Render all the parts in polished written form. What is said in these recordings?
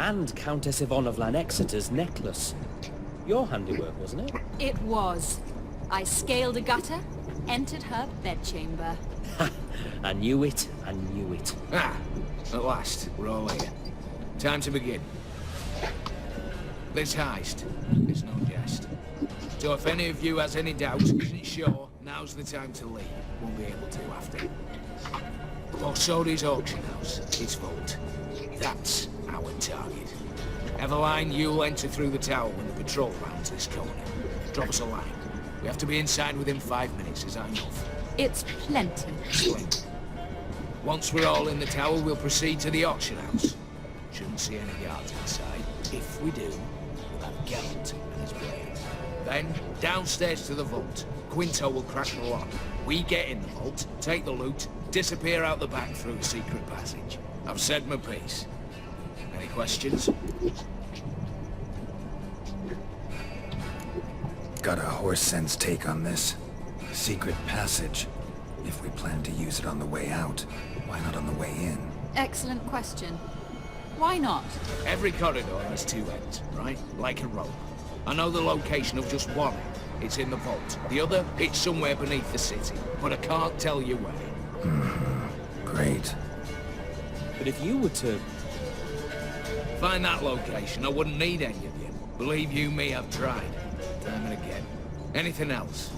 And Countess Yvonne of Lanexeter's necklace. Your handiwork, wasn't it? It was. I scaled a gutter, entered her bedchamber. I knew it, I knew it. Ah, at last, we're all here. Time to begin. This heist is no jest. So if any of you has any doubts, isn't sure, now's the time to leave. Won't be able to after. Borsodi's auction house, its vault. That's our target. Eveline, you'll enter through the tower when the patrol rounds this corner. Drop us a line. We have to be inside within 5 minutes, is that enough? It's plenty. Splendid. Once we're all in the tower, we'll proceed to the auction house. Shouldn't see any guards inside. If we do, we'll have Geralt and his blade. Then, downstairs to the vault. Quinto will crack the lock. We get in the vault, take the loot, disappear out the back through a secret passage. I've said my piece. Any questions? Got a horse sense take on this. Secret passage. If we plan to use it on the way out, why not on the way in? Excellent question. Why not? Every corridor has two ends, right? Like a rope. I know the location of just one end. It's in the vault. The other, it's somewhere beneath the city. But I can't tell you where. Great. But if you were to... Find that location, I wouldn't need any of you. Believe you me, I've tried. Time and again. Anything else?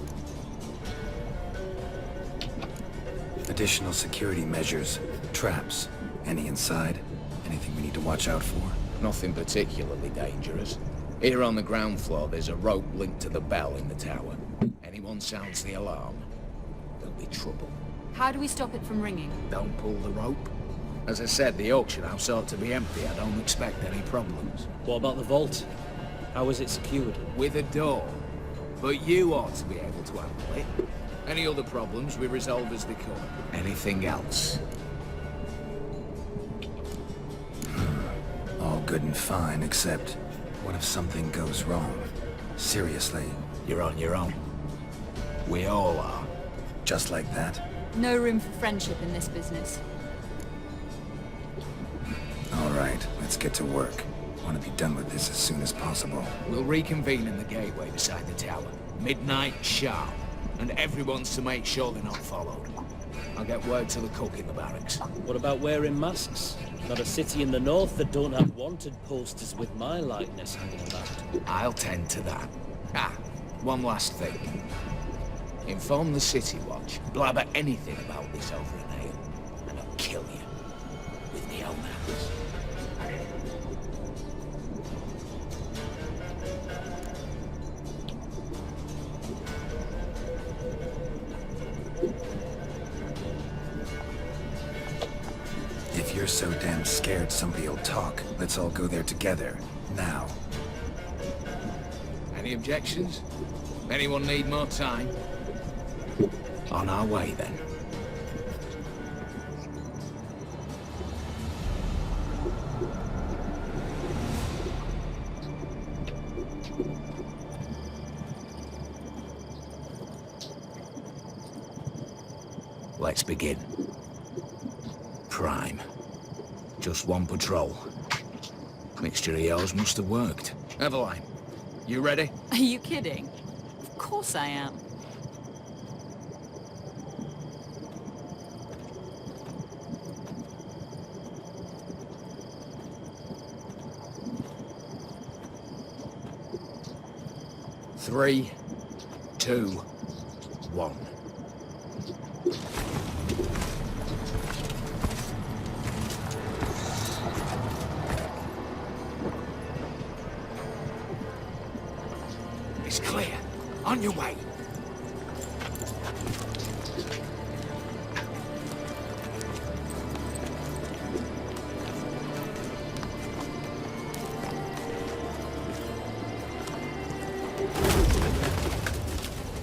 Additional security measures. Traps. Any inside? Anything we need to watch out for? Nothing particularly dangerous. Here on the ground floor, there's a rope linked to the bell in the tower. Anyone sounds the alarm, there'll be trouble. How do we stop it from ringing? Don't pull the rope. As I said, the auction house ought to be empty. I don't expect any problems. What about the vault? How is it secured? With a door. But you ought to be able to handle it. Any other problems, we resolve as they come. Anything else? All good and fine, except... what if something goes wrong? Seriously. You're on your own. We all are. Just like that? No room for friendship in this business. All right, let's get to work. Want to be done with this as soon as possible. We'll reconvene in the gateway beside the tower. Midnight sharp. And everyone's to make sure they're not followed. I'll get word to the cook in the barracks. What about wearing masks? Not a city in the north that don't have wanted posters with my likeness hanging about. I'll tend to that. Ah, one last thing. Inform the City Watch. Blabber anything about this over an ale, and I'll kill you with my own hands. If you're so damn scared somebody'll talk, let's all go there together. Now. Any objections? Anyone need more time? On our way, then. Let's begin. Prime. Just one patrol. Mixture of yours must have worked. Eveline, you ready? Are you kidding? Of course I am. Three, two, one. It's clear. On your way.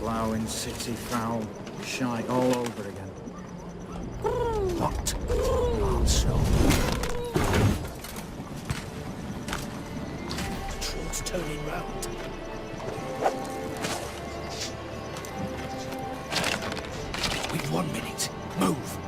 Ploughing city foul, shite all over again. What? Also. Patrol's turning round. We've 1 minute. Move.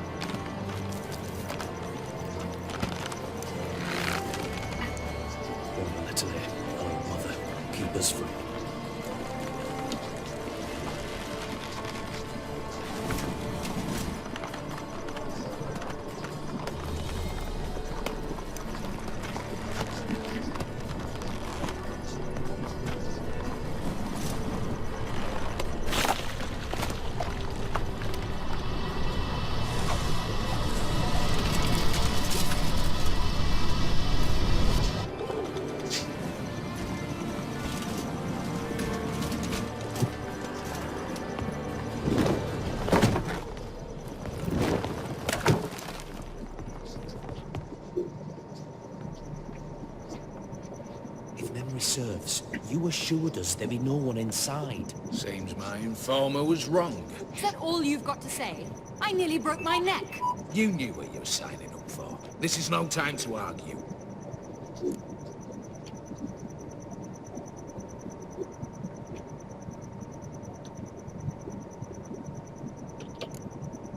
serfs. You assured us there'd be no one inside. Seems my informer was wrong. Is that all you've got to say? I nearly broke my neck. You knew what you were signing up for. This is no time to argue.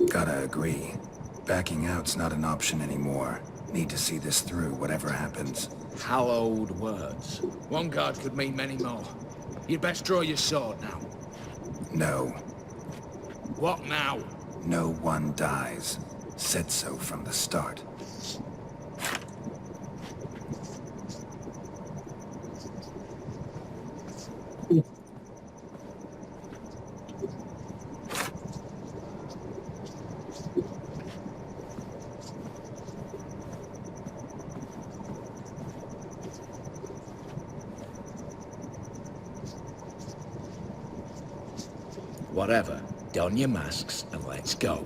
Gotta agree. Backing out's not an option anymore. Need to see this through, whatever happens. Hallowed words. One guard could mean many more. You'd best draw your sword now. No. What now? No one dies. Said so from the start. Whatever. Don your masks and let's go.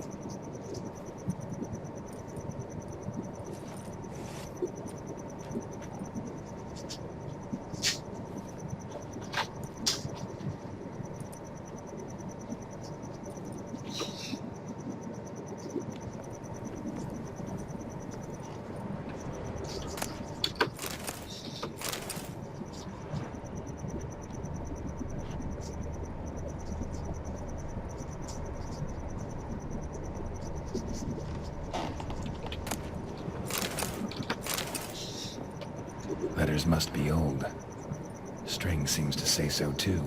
Letters must be old. String seems to say so too.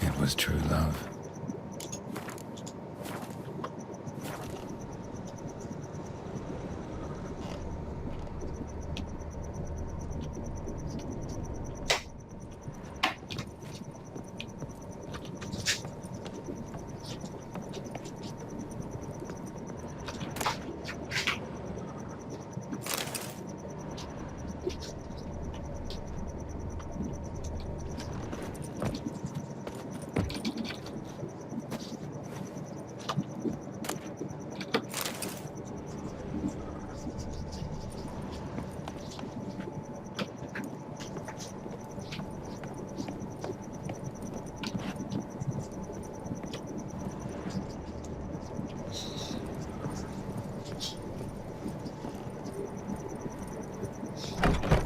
It was true love.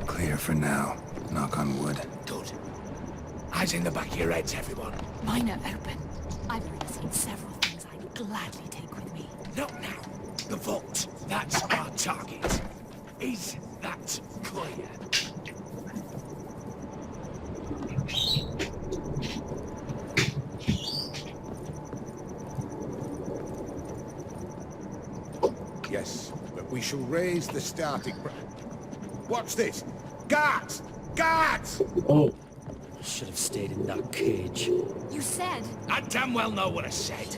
Clear for now. Knock on wood. Good. Eyes in the back of your heads, everyone. Mine are open. I've already seen several things I'd gladly take with me. Not now. The vault. That's our target. Is that clear? Yes, but we shall raise the starting... Watch this! Guards! Guards! Oh. Should have stayed in that cage. You said... I damn well know what I said.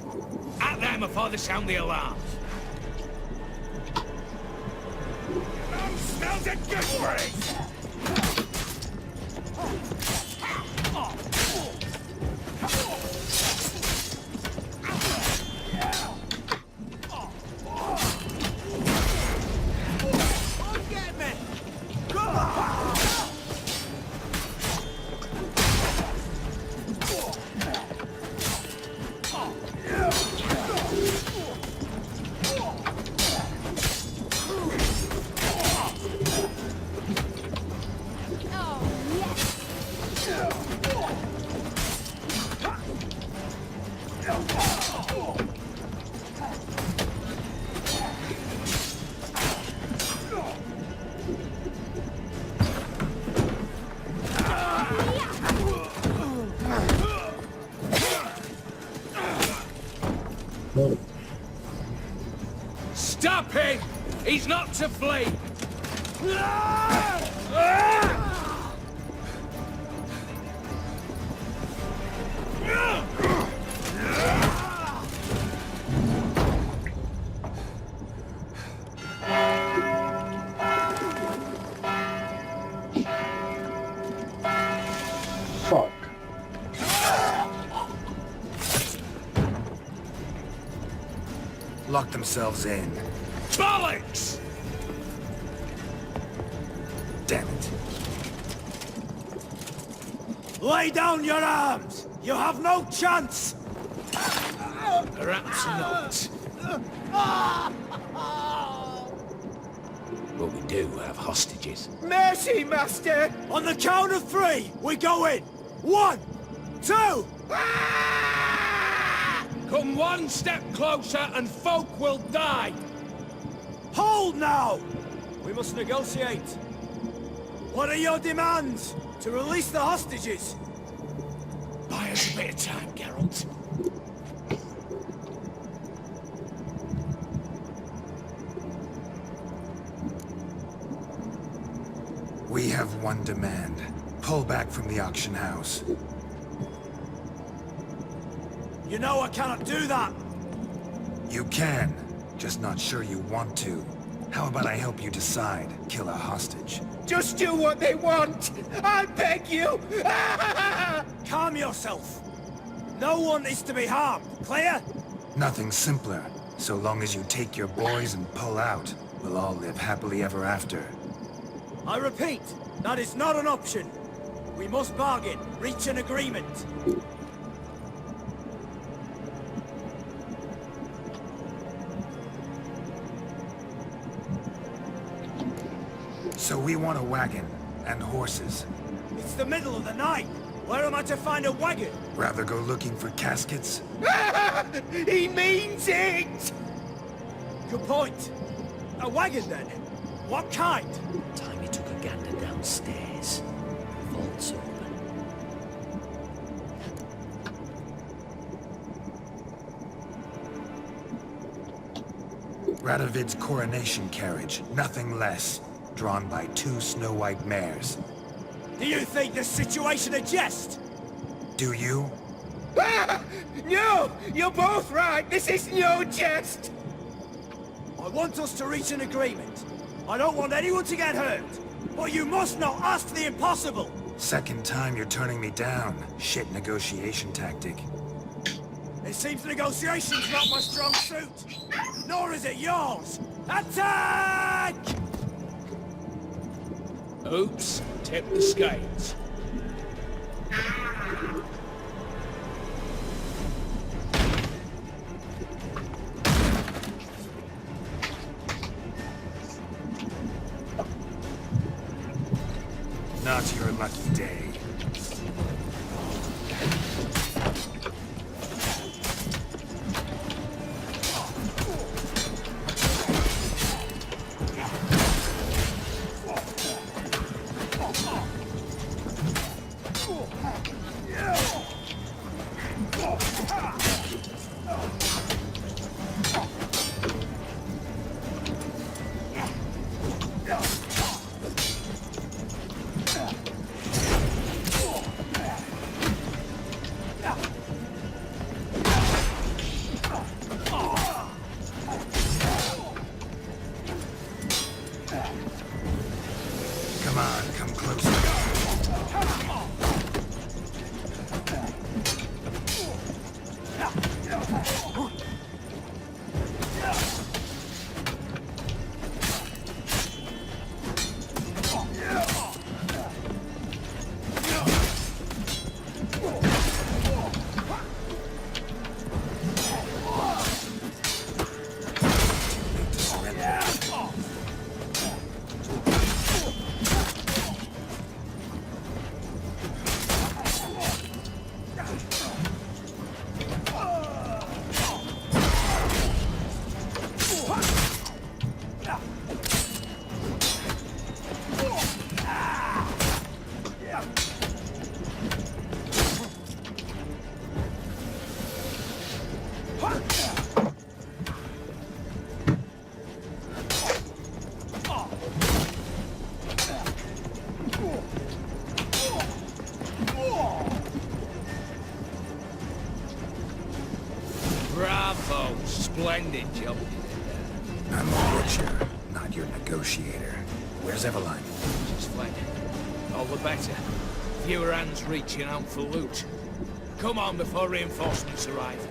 At them before they sound the alarm. No smells a good Stop him! He's not to flee! Fuck. Lock themselves in. Bollocks! Damn it. Lay down your arms! You have no chance! Perhaps not. But we do have hostages. Mercy, Master! On the count of 3, we go in! 1, 2! Come one step closer and folk will die! Hold now! We must negotiate. What are your demands? To release the hostages? Buy us a bit of time, Geralt. We have one demand. Pull back from the auction house. You know I cannot do that! You can, just not sure you want to. How about I help you decide? Kill a hostage. Just do what they want! I beg you! Calm yourself! No one is to be harmed, clear? Nothing simpler. So long as you take your boys and pull out, we'll all live happily ever after. I repeat, that is not an option. We must bargain, reach an agreement. So we want a wagon, and horses. It's the middle of the night. Where am I to find a wagon? Rather go looking for caskets? He means it! Good point. A wagon, then? What kind? Time he took a gander downstairs. Vault's open. Radovid's coronation carriage, nothing less. Drawn by 2 snow-white mares. Do you think this situation a jest? Do you? No! You're both right! This is no jest! I want us to reach an agreement. I don't want anyone to get hurt. But you must not ask the impossible! Second time you're turning me down. Shit negotiation tactic. It seems negotiation's not my strong suit. Nor is it yours. Attack! Oops, tip the scales. Not your lucky day. Come on, come closer. Bravo! Splendid job you did there. I'm a butcher, not your negotiator. Where's Eveline? She's fled. All the better. Fewer hands reaching out for loot. Come on before reinforcements arrive.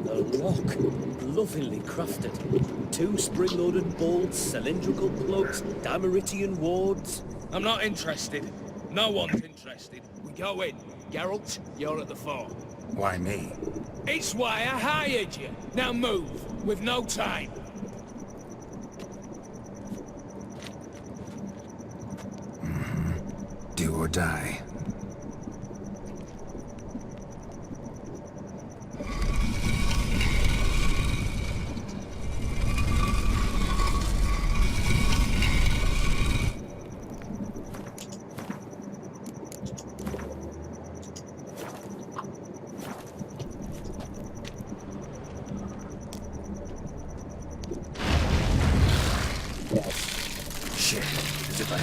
The lock, lovingly crafted. 2 spring-loaded bolts, cylindrical plugs, Dameritian wards. I'm not interested. No one's interested. We go in. Geralt, you're at the fore. Why me? It's why I hired you. Now move. We've no time. Do or die. Shit, as if I...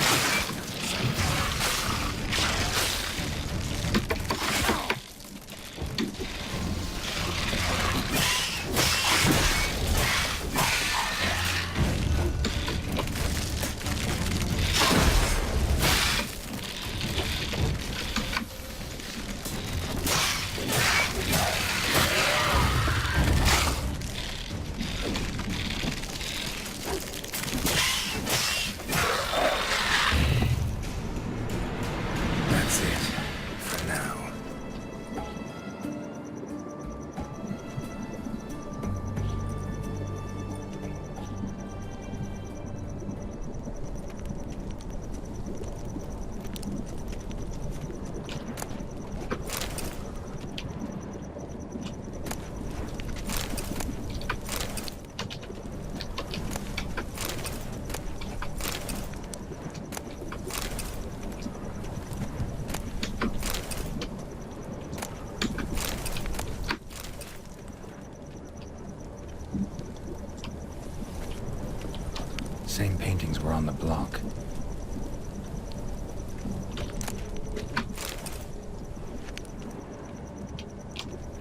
were on the block.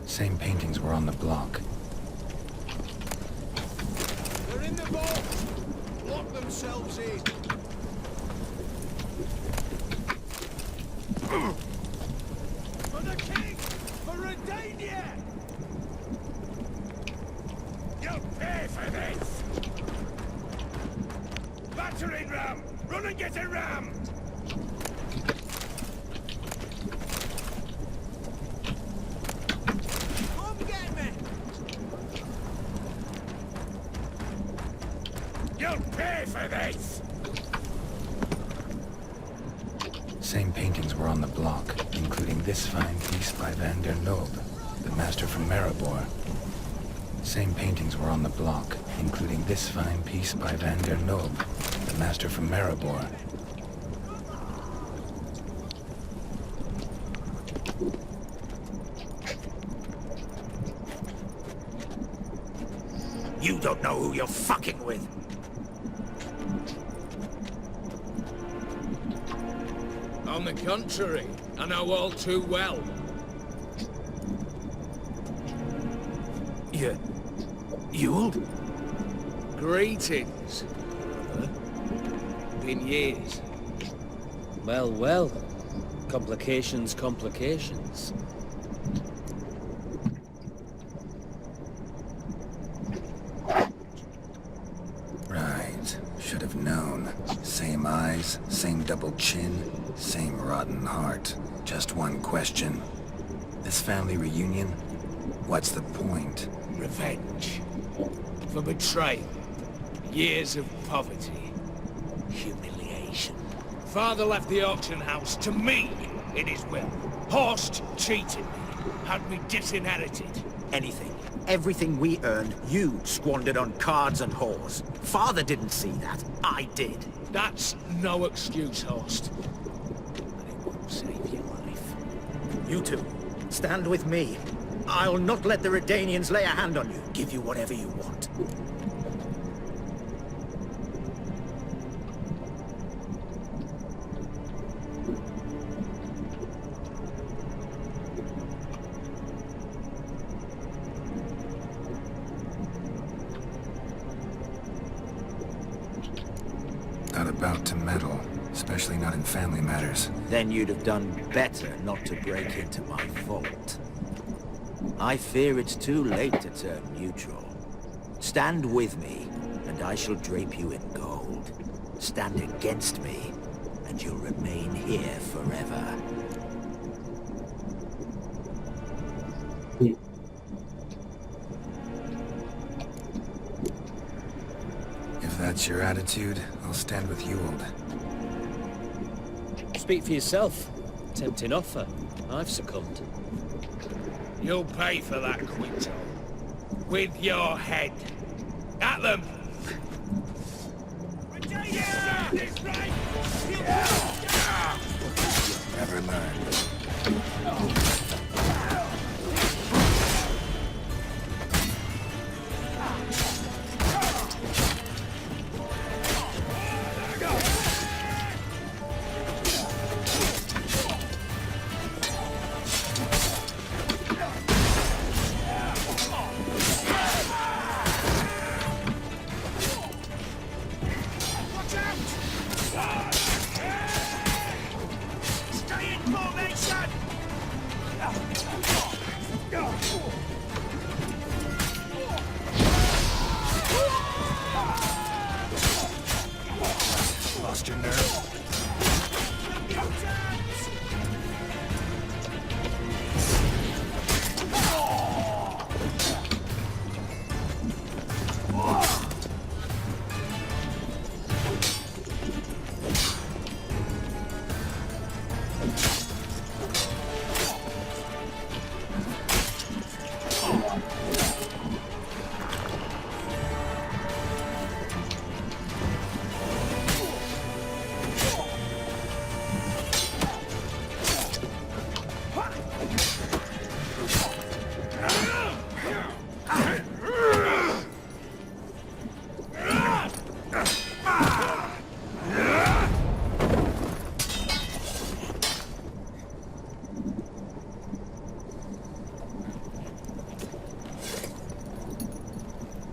Same paintings were on the block. They're in the vault! Lock themselves in! For the king! For Redania! You'll pay for this! Battering ram! Run and get a ram! Come get me! You'll pay for this! Same paintings were on the block, including this fine piece by Van der Nob, the master from Maribor. Same paintings were on the block, including this fine piece by Van der Nob, the master from Maribor. You don't know who you're fucking with. On the contrary, I know all too well. You'll? Greetings, brother. Been years. Well, well. Complications, complications. Right. Should have known. Same eyes, same double chin, same rotten heart. Just one question. This family reunion? What's the point? Revenge. For betrayal. Years of poverty. Humiliation. Father left the auction house to me in his will. Horst cheated me. Had me disinherited. Anything. Everything we earned, you squandered on cards and whores. Father didn't see that. I did. That's no excuse, Horst. But it won't save your life. You two, stand with me. I'll not let the Redanians lay a hand on you. Give you whatever you want. Not about to meddle, especially not in family matters. Then you'd have done better not to break into my vault. I fear it's too late to turn neutral. Stand with me, and I shall drape you in gold. Stand against me, and you'll remain here forever. If that's your attitude, I'll stand with Ewald. Speak for yourself. Tempting offer. I've succumbed. You'll pay for that, Quinto. With your head. At them! Never learn. Lost your nerve?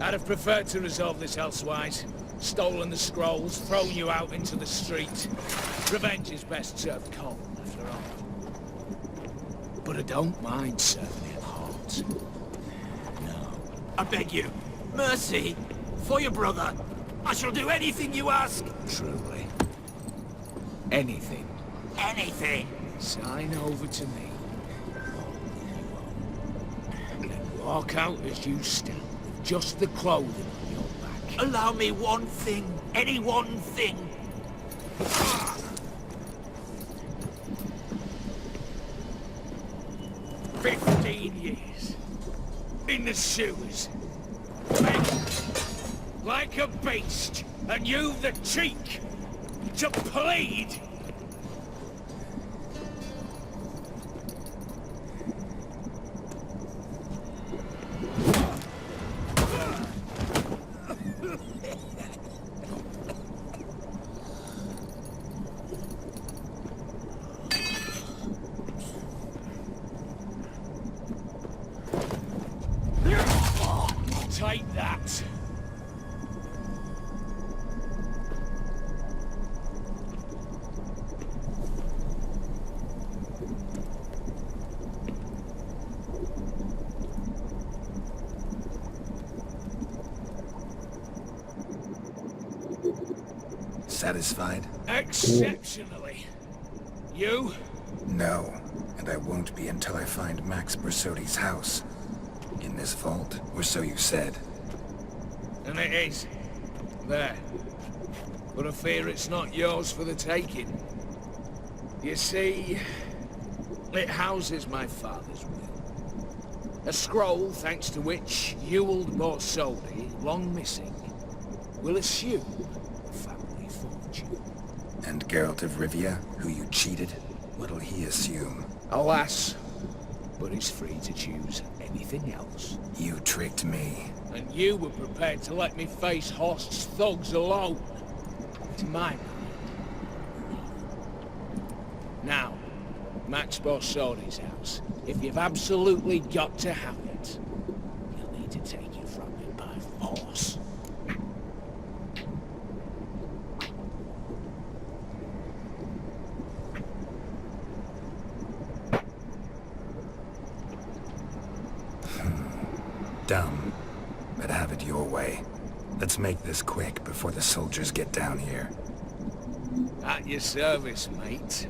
I'd have preferred to resolve this elsewise. Stolen the scrolls, thrown you out into the street. Revenge is best served cold, after all. But I don't mind serving it hot. No. I beg you, mercy, for your brother. I shall do anything you ask. Truly. Anything. Anything. Sign over to me. And walk out as you stand, with just the clothing on your back. Allow me one thing, any one thing. 15 years. In the sewers. Begging. Like a beast. And you've the cheek to plead. Take that. Satisfied? Exceptionally. You? No, and I won't be until I find Max Bersodi's house. In this vault, or so you said. And it is. There. But I fear it's not yours for the taking. You see, it houses my father's will. A scroll thanks to which Ewald Borsodi, long missing, will assume the family fortune. And Geralt of Rivia, who you cheated, what'll he assume? Alas, but he's free to choose anything else. You tricked me. And you were prepared to let me face Horst's thugs alone. To my mind. Now, Max Borsodi's house. If you've absolutely got to have it, you'll need to take it from me by force. Dumb, but have it your way. Let's make this quick before the soldiers get down here. At your service, mate.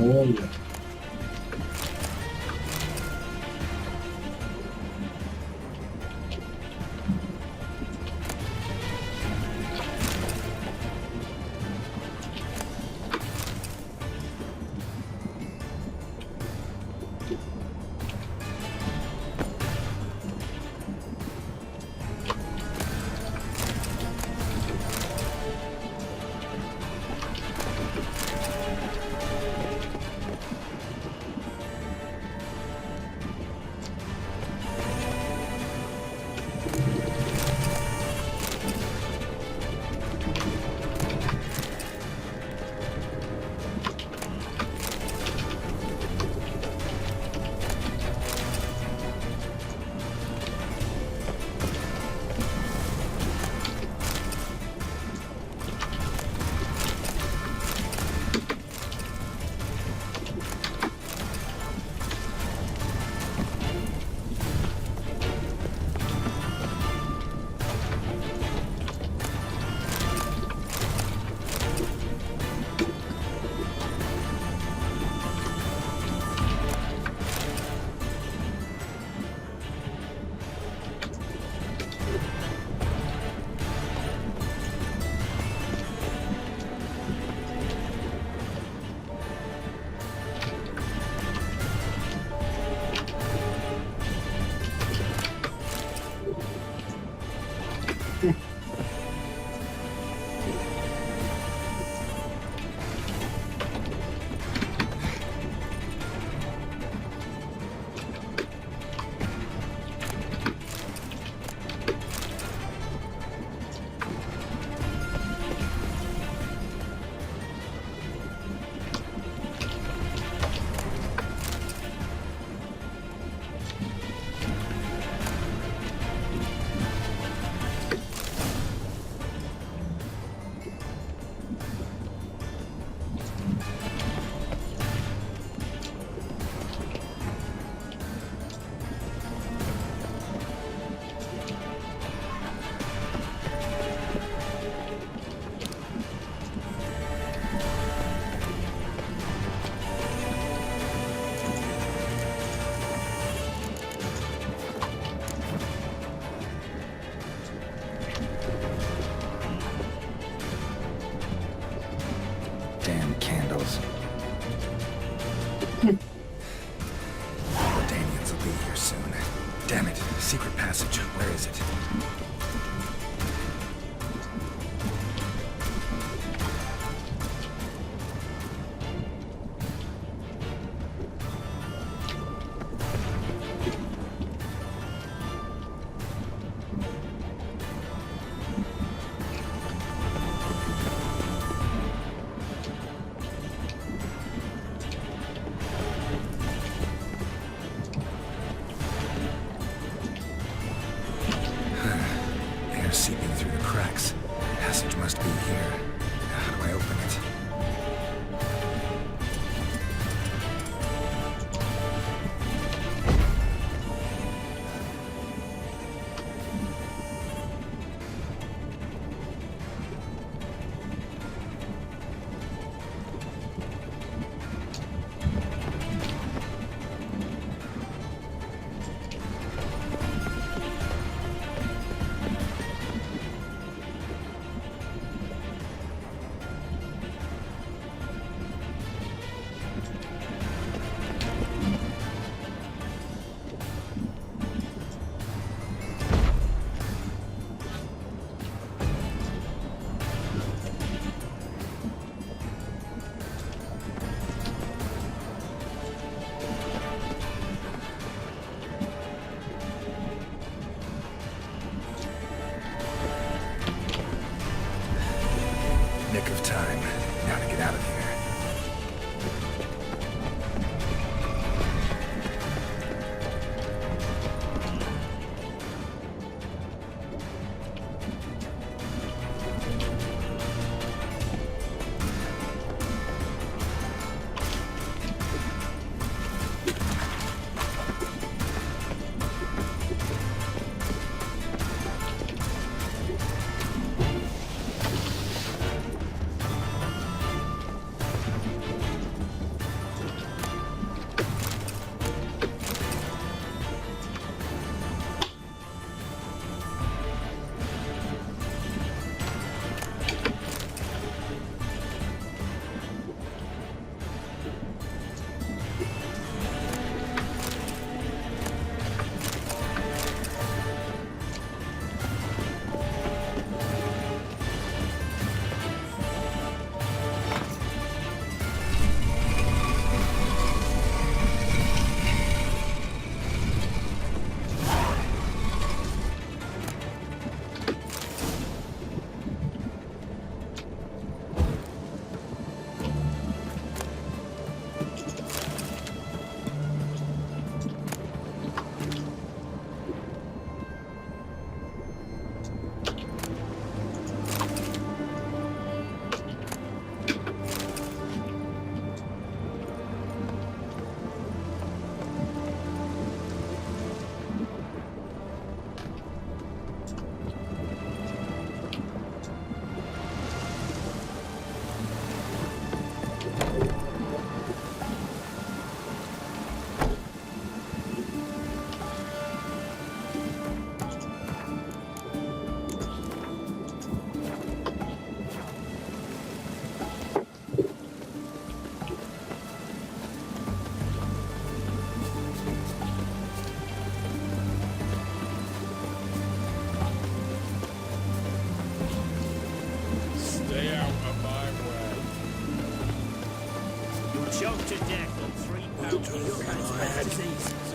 Olha. Damn candles. Daniels will be here soon. Damn it. Secret passage. Where is it?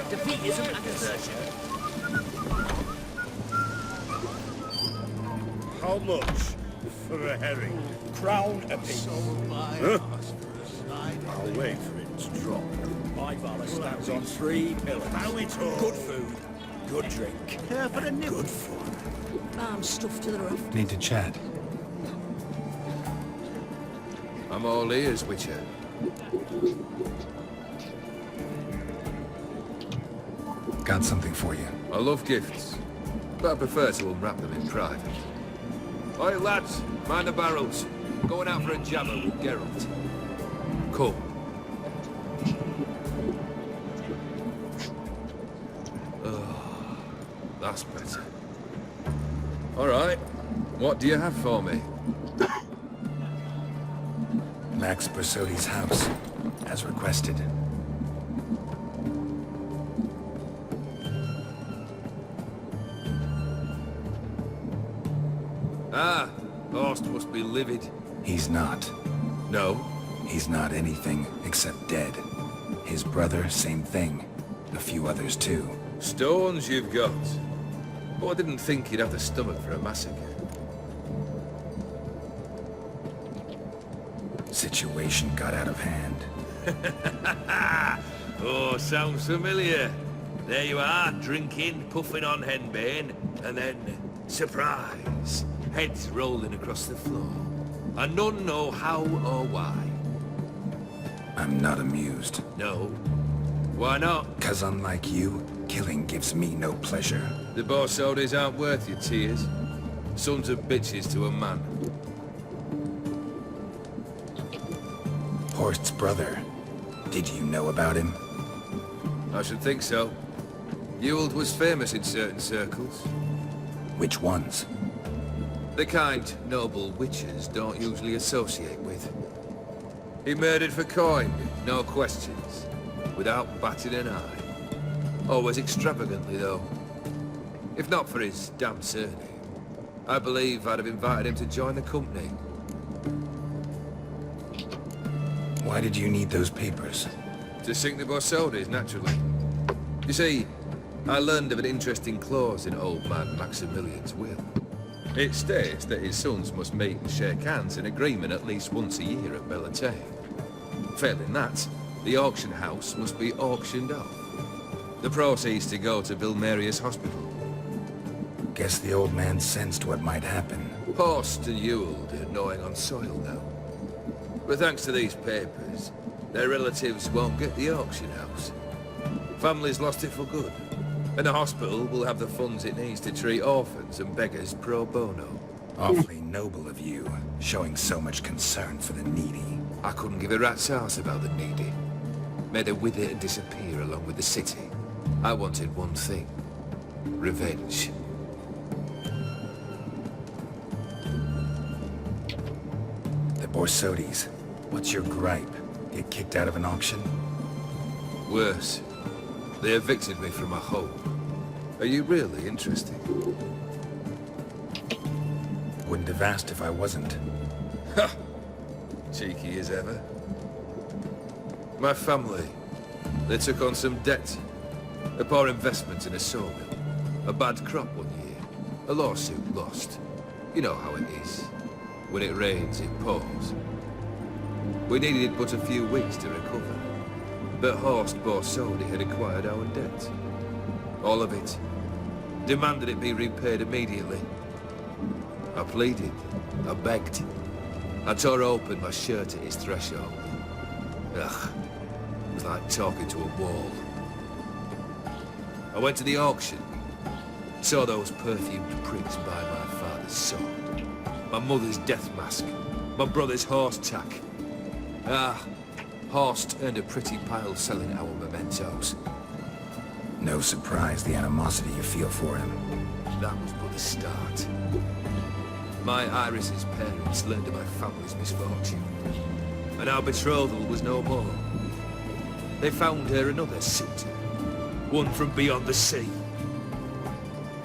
Defeatism and desertion. How much for a herring? Crown apiece. Huh? I'll wait for it to drop. My valor stands on 3 pillars. How it's all. Good food, good drink, and good fun. I'm stuffed to the roof. Need to chat. I'm all ears, Witcher. Got something for you. I love gifts, but I prefer to unwrap them in private. Oi, lads, mind the barrels. I'm going out for a jabber with Geralt. Come. Oh, that's better. All right, what do you have for me? Max Bersodi's house, as requested. Ah, Horst must be livid. He's not. No? He's not anything except dead. His brother, same thing. A few others too. Stones you've got. But I didn't think you'd have the stomach for a massacre. Situation got out of hand. Oh, sounds familiar. There you are, drinking, puffing on henbane, and then, surprise, heads rolling across the floor. And none know how or why. I'm not amused. No. Why not? 'Cause unlike you, killing gives me no pleasure. The Borsodis aren't worth your tears. Sons of bitches to a man. Horst's brother. Did you know about him? I should think so. Ewald was famous in certain circles. Which ones? The kind noble witches don't usually associate with. He murdered for coin, no questions, without batting an eye. Always extravagantly, though. If not for his damn surname, I believe I'd have invited him to join the company. Why did you need those papers? To sink the Borsodis, naturally. You see, I learned of an interesting clause in old man Maximilian's will. It states that his sons must meet and shake hands in agreement at least once a year at Bellatane. Failing that, the auction house must be auctioned off. The proceeds to go to Vilmerius Hospital. Guess the old man sensed what might happen. Horst and Ewald are gnawing on soil now. But thanks to these papers, their relatives won't get the auction house. Families lost it for good. And the hospital will have the funds it needs to treat orphans and beggars pro bono. Awfully noble of you, showing so much concern for the needy. I couldn't give a rat's ass about the needy. Made her wither and disappear along with the city. I wanted one thing. Revenge. The Borsodis. What's your gripe? Get kicked out of an auction? Worse. They evicted me from my home. Are you really interested? Wouldn't have asked if I wasn't. Ha! Cheeky as ever. My family, they took on some debt. A poor investment in a sawmill. A bad crop one year. A lawsuit lost. You know how it is. When it rains, it pours. We needed but a few weeks to recover. But Horst Borsodi had acquired our debt. All of it. Demanded it be repaid immediately. I pleaded. I begged. I tore open my shirt at his threshold. Ugh. It was like talking to a wall. I went to the auction. Saw those perfumed pricks by my father's sword. My mother's death mask. My brother's horse tack. Ah. Horst earned a pretty pile selling our mementos. No surprise the animosity you feel for him. That was but the start. My Iris's parents learned of my family's misfortune. And our betrothal was no more. They found her another suitor. One from beyond the sea.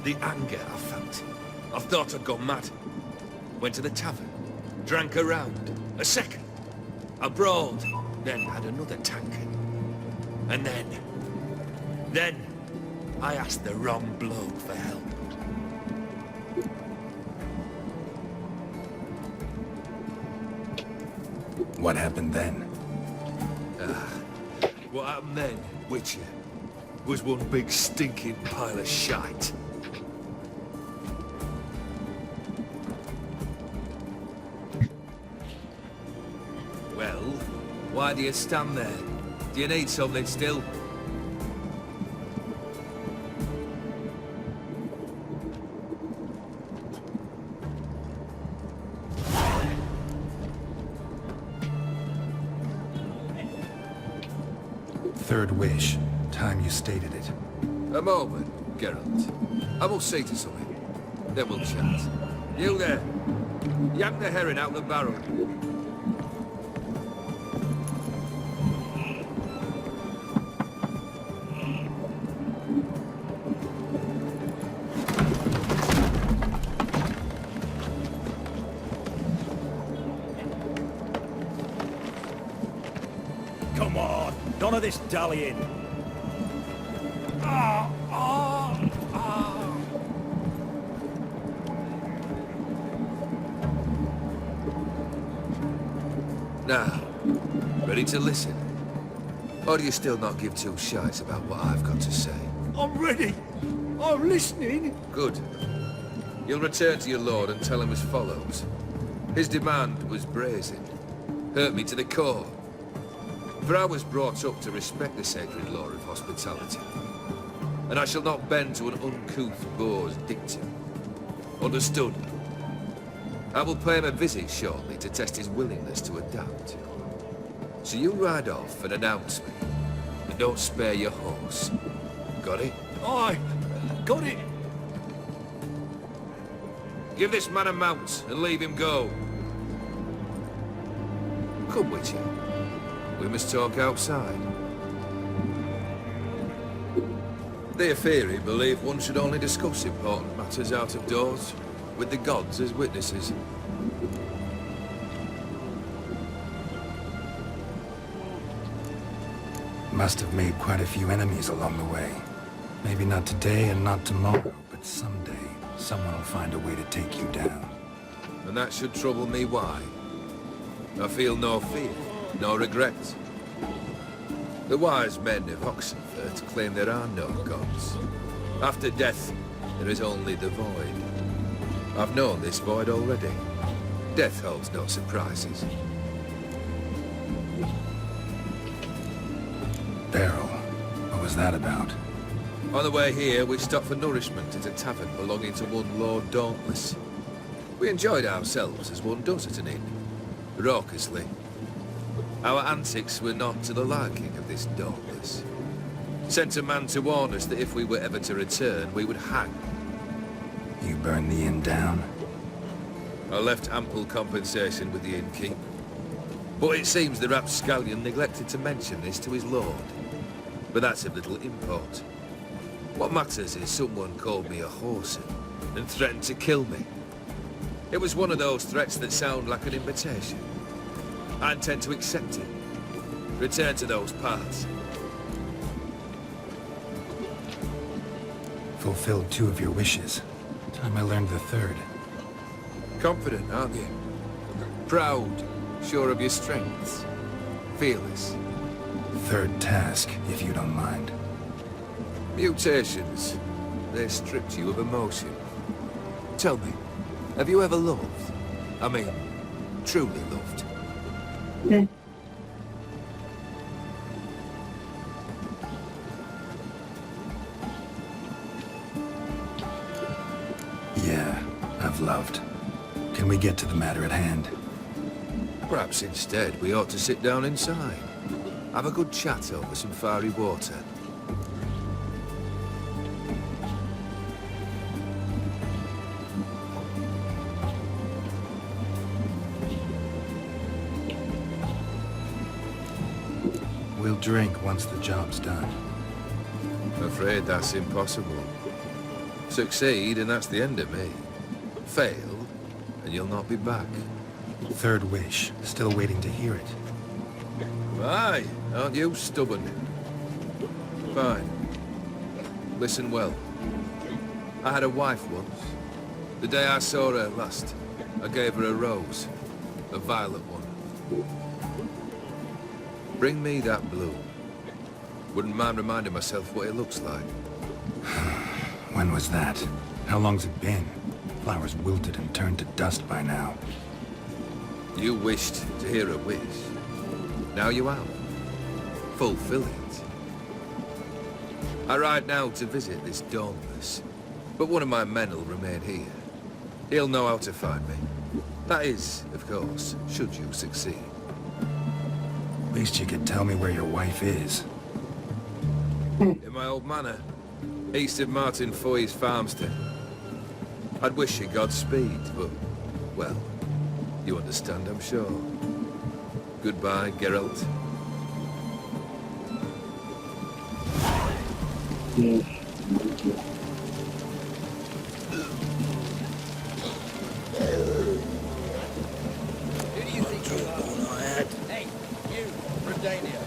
The anger I felt. I thought I'd gone mad. Went to the tavern. Drank a round. A second. I brawled. Then had another tankard. And then I asked the wrong bloke for help. What happened then? What happened then, Witcher, was one big stinking pile of shite. Well, why do you stand there? Do you need something still? Third wish. Time you stated it. A moment, Geralt. I will see to something. Then we'll chat. You there. Yank the herring out of the barrel. Come on, none of this dallying. Now, ready to listen? Or do you still not give two shites about what I've got to say? I'm ready. I'm listening. Good. You'll return to your lord and tell him as follows. His demand was brazen. Hurt me to the core. For I was brought up to respect the sacred law of hospitality. And I shall not bend to an uncouth boor's dictum. Understood? I will pay him a visit shortly to test his willingness to adapt. So you ride off and announce me. And don't spare your horse. Got it? Aye, got it. Give this man a mount and leave him go. Come, Witcher. We must talk outside. The Aetheri believe one should only discuss important matters out of doors, with the gods as witnesses. Must have made quite a few enemies along the way. Maybe not today and not tomorrow, but someday, someone will find a way to take you down. And that should trouble me why? I feel no fear, no regret. The wise men of Oxenfurt claim there are no gods. After death, there is only the void. I've known this void already. Death holds no surprises. Beryl, what was that about? On the way here, we stopped for nourishment at a tavern belonging to one Lord Dauntless. We enjoyed ourselves as one does at an inn, raucously. Our antics were not to the liking of this Dauntless. Sent a man to warn us that if we were ever to return, we would hang. You burned the inn down? I left ample compensation with the innkeep. But it seems the rapscallion neglected to mention this to his lord. But that's of little import. What matters is someone called me a whoreson and threatened to kill me. It was one of those threats that sound like an invitation. I intend to accept it. Return to those parts. Fulfilled 2 of your wishes. Time I learned the 3rd. Confident, aren't you? Proud, sure of your strengths. Fearless. 3rd task, if you don't mind. Mutations. They stripped you of emotion. Tell me, have you ever loved? I mean, truly loved? Yeah, I've loved. Can we get to the matter at hand? Perhaps instead we ought to sit down inside. Have a good chat over some fiery water. We'll drink once the job's done. I'm afraid that's impossible. Succeed and that's the end of me. Fail and you'll not be back. 3rd wish. Still waiting to hear it. Aye, aren't you stubborn? Fine. Listen well. I had a wife once. The day I saw her last, I gave her a rose. A violet one. Bring me that bloom. Wouldn't mind reminding myself what it looks like. When was that? How long's it been? Flowers wilted and turned to dust by now. You wished to hear a wish. Now you have. Fulfill it. I ride now to visit this dauntless, but one of my men will remain here. He'll know how to find me. That is, of course, should you succeed. At least you could tell me where your wife is. In my old manor, east of Martin Foy's farmstead. I'd wish you Godspeed, but, well, you understand, I'm sure. Goodbye, Geralt. Hey, you, Redania.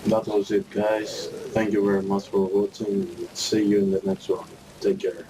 That was it, guys. Thank you very much for watching. See you in the next one. Take care.